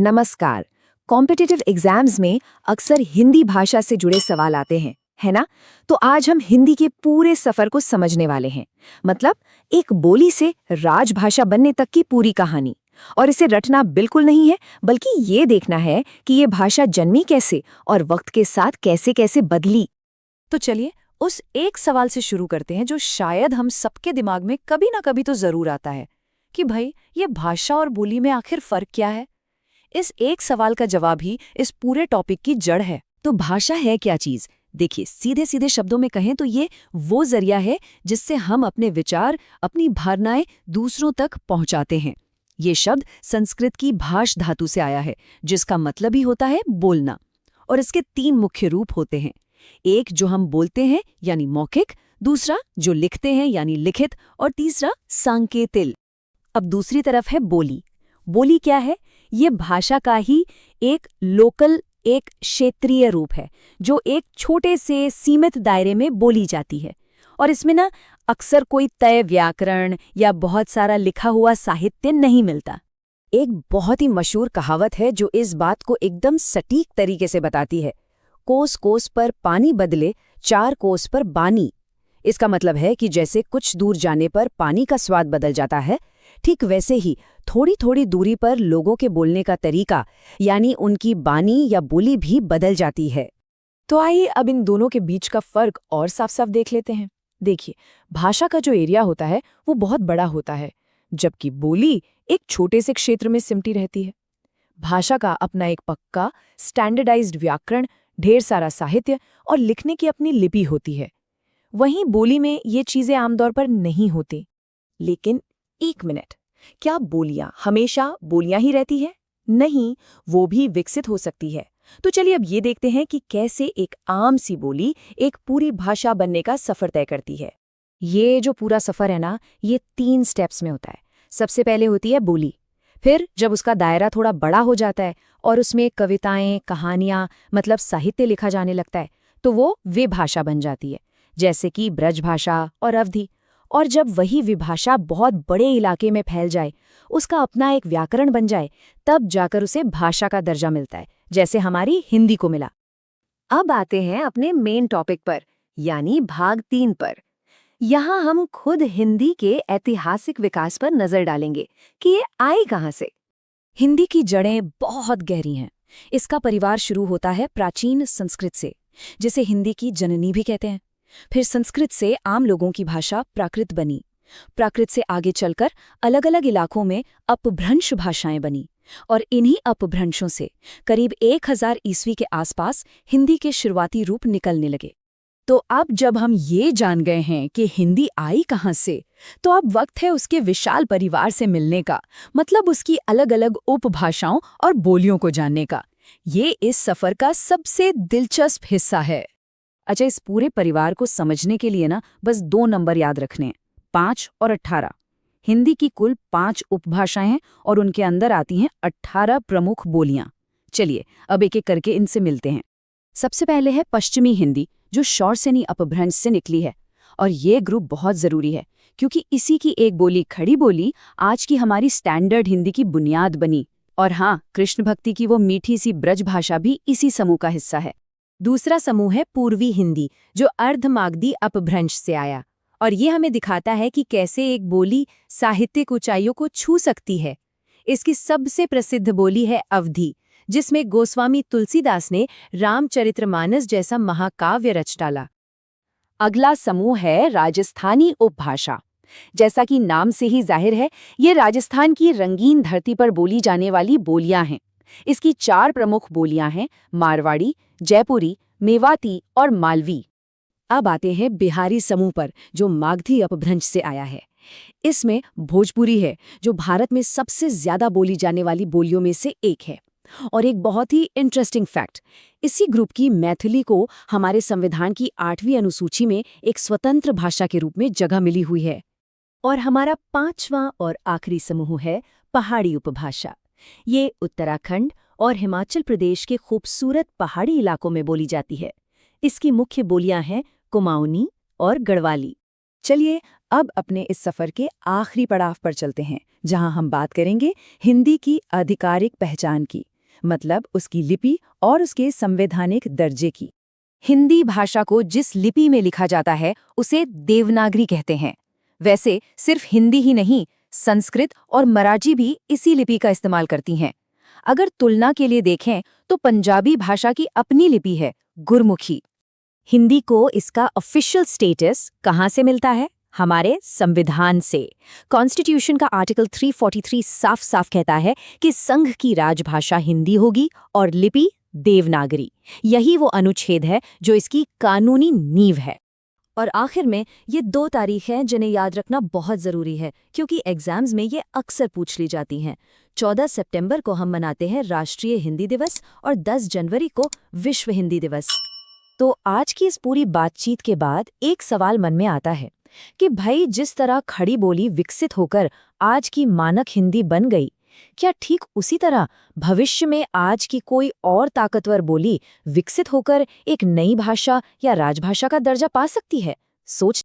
नमस्कार। Competitive exams में अक्सर हिंदी भाषा से जुड़े सवाल आते हैं, है ना? तो आज हम हिंदी के पूरे सफर को समझने वाले हैं। मतलब एक बोली से राजभाषा बनने तक की पूरी कहानी। और इसे रटना बिल्कुल नहीं है, बल्कि ये देखना है कि ये भाषा जन्मी कैसे और वक्त के साथ कैसे कैसे बदली। तो चलिए उस एक सवाल से शुरू करते हैं जो शायद हम सबके दिमाग में कभी ना कभी तो जरूर आता है कि भाई ये भाषा और बोली में आखिर फर्क क्या है। इस एक सवाल का जवाब ही इस पूरे टॉपिक की जड़ है। तो भाषा है क्या चीज? देखिए, सीधे सीधे शब्दों में कहें तो ये वो जरिया है जिससे हम अपने विचार, अपनी भावनाएं दूसरों तक पहुंचाते हैं। ये शब्द संस्कृत की भाष धातु से आया है, जिसका मतलब ही होता है बोलना। और इसके तीन मुख्य रूप होते हैं। एक जो हम बोलते हैं यानी मौखिक, दूसरा जो लिखते हैं यानी लिखित, और तीसरा सांकेतिक। अब दूसरी तरफ है बोली। बोली क्या है? ये भाषा का ही एक लोकल, एक क्षेत्रीय रूप है जो एक छोटे से सीमित दायरे में बोली जाती है। और इसमें ना अक्सर कोई तय व्याकरण या बहुत सारा लिखा हुआ साहित्य नहीं मिलता। एक बहुत ही मशहूर कहावत है जो इस बात को एकदम सटीक तरीके से बताती है, कोस कोस पर पानी बदले, चार कोस पर बानी। इसका मतलब है कि जैसे कुछ दूर जाने पर पानी का स्वाद बदल जाता है, ठीक वैसे ही थोड़ी थोड़ी दूरी पर लोगों के बोलने का तरीका यानी उनकी बानी या बोली भी बदल जाती है। तो आइए अब इन दोनों के बीच का फर्क और साफ साफ देख लेते हैं। देखिए, भाषा का जो एरिया होता है वो बहुत बड़ा होता है, जबकि बोली एक छोटे से क्षेत्र में सिमटी रहती है। भाषा का अपना एक पक्का स्टैंडर्डाइज्ड व्याकरण, ढेर सारा साहित्य और लिखने की अपनी लिपि होती है। वहीं बोली में ये चीजें आमतौर पर नहीं होती। लेकिन एक मिनट, क्या बोलियां हमेशा बोलियां ही रहती है? नहीं, वो भी विकसित हो सकती है। तो चलिए अब ये देखते हैं कि कैसे एक आम सी बोली एक पूरी भाषा बनने का सफर तय करती है। ये जो पूरा सफर है ना, ये 3 स्टेप्स में होता है। सबसे पहले होती है बोली। फिर जब उसका दायरा थोड़ा बड़ा हो जाता है और उसमें कविताएं, कहानियां, मतलब साहित्य लिखा जाने लगता है, तो वो विभाषा बन जाती है, जैसे कि ब्रजभाषा और अवधी। और जब वही विभाषा बहुत बड़े इलाके में फैल जाए, उसका अपना एक व्याकरण बन जाए, तब जाकर उसे भाषा का दर्जा मिलता है, जैसे हमारी हिंदी को मिला। अब आते हैं अपने मेन टॉपिक पर, यानी भाग 3 पर। यहाँ हम खुद हिंदी के ऐतिहासिक विकास पर नजर डालेंगे कि ये आई कहाँ से। हिंदी की जड़ें बहुत गहरी हैं। इसका परिवार शुरू होता है प्राचीन संस्कृत से, जिसे हिंदी की जननी भी कहते हैं। फिर संस्कृत से आम लोगों की भाषा प्राकृत बनी। प्राकृत से आगे चलकर अलग अलग इलाकों में अपभ्रंश भाषाएं बनी, और इन्हीं अपभ्रंशों से करीब 1000 ईस्वी के आसपास हिंदी के शुरुआती रूप निकलने लगे। तो अब जब हम ये जान गए हैं कि हिंदी आई कहाँ से, तो अब वक्त है उसके विशाल परिवार से मिलने का, मतलब उसकी अलग अलग उपभाषाओं और बोलियों को जानने का। ये इस सफर का सबसे दिलचस्प हिस्सा है। अच्छा, इस पूरे परिवार को समझने के लिए ना बस 2 नंबर याद रखने हैं, 5 और 18। हिंदी की कुल 5 उपभाषाएं हैं और उनके अंदर आती हैं 18 प्रमुख बोलियां। चलिए अब एक एक करके इनसे मिलते हैं। सबसे पहले है पश्चिमी हिंदी, जो शौरसेनी अपभ्रंश से निकली है। और ये ग्रुप बहुत जरूरी है, क्योंकि इसी की एक बोली, खड़ी बोली, आज की हमारी स्टैंडर्ड हिंदी की बुनियाद बनी। और हाँ, कृष्ण भक्ति की वो मीठी सी ब्रज भाषा भी इसी समूह का हिस्सा है। दूसरा समूह है पूर्वी हिंदी, जो अर्धमागधी अपभ्रंश से आया। और ये हमें दिखाता है कि कैसे एक बोली साहित्यिक ऊंचाइयों को छू सकती है। इसकी सबसे प्रसिद्ध बोली है अवधी, जिसमें गोस्वामी तुलसीदास ने रामचरितमानस जैसा महाकाव्य रच डाला। अगला समूह है राजस्थानी उपभाषा। जैसा कि नाम से ही जाहिर है, ये राजस्थान की रंगीन धरती पर बोली जाने वाली बोलियां हैं। इसकी 4 प्रमुख बोलियां हैं, मारवाड़ी, जयपुरी, मेवाती और मालवी। अब आते हैं बिहारी समूह पर, जो मागधी अपभ्रंश से आया है। इसमें भोजपुरी है, जो भारत में सबसे ज्यादा बोली जाने वाली बोलियों में से एक है। और एक बहुत ही इंटरेस्टिंग फैक्ट, इसी ग्रुप की मैथिली को हमारे संविधान की 8वीं अनुसूची में एक स्वतंत्र भाषा के रूप में जगह मिली हुई है। और हमारा 5वां और आखिरी समूह है पहाड़ी उपभाषा। ये उत्तराखंड और हिमाचल प्रदेश के खूबसूरत पहाड़ी इलाकों में बोली जाती है। इसकी मुख्य बोलियां हैं कुमाऊनी और गढ़वाली। चलिए अब अपने इस सफर के आखिरी पड़ाव पर चलते हैं, जहां हम बात करेंगे हिंदी की आधिकारिक पहचान की, मतलब उसकी लिपि और उसके संवैधानिक दर्जे की। हिंदी भाषा को जिस लिपि में लिखा जाता है उसे देवनागरी कहते हैं। वैसे सिर्फ हिंदी ही नहीं, संस्कृत और मराठी भी इसी लिपि का इस्तेमाल करती हैं। अगर तुलना के लिए देखें तो पंजाबी भाषा की अपनी लिपि है, गुरमुखी। हिंदी को इसका ऑफिशियल स्टेटस कहाँ से मिलता है? हमारे संविधान से। कॉन्स्टिट्यूशन का आर्टिकल 343 साफ साफ कहता है कि संघ की राजभाषा हिंदी होगी और लिपि देवनागरी। यही वो अनुच्छेद है जो इसकी कानूनी नींव है। और आखिर में ये 2 तारीखें हैं जिन्हें याद रखना बहुत ज़रूरी है, क्योंकि एग्जाम्स में ये अक्सर पूछ ली जाती हैं। 14 सितंबर को हम मनाते हैं राष्ट्रीय हिंदी दिवस और 10 जनवरी को विश्व हिंदी दिवस। तो आज की इस पूरी बातचीत के बाद एक सवाल मन में आता है कि भाई, जिस तरह खड़ी बोली विकसित होकर आज की मानक हिंदी बन गई, क्या ठीक उसी तरह भविष्य में आज की कोई और ताकतवर बोली विकसित होकर एक नई भाषा या राजभाषा का दर्जा पा सकती है? सोच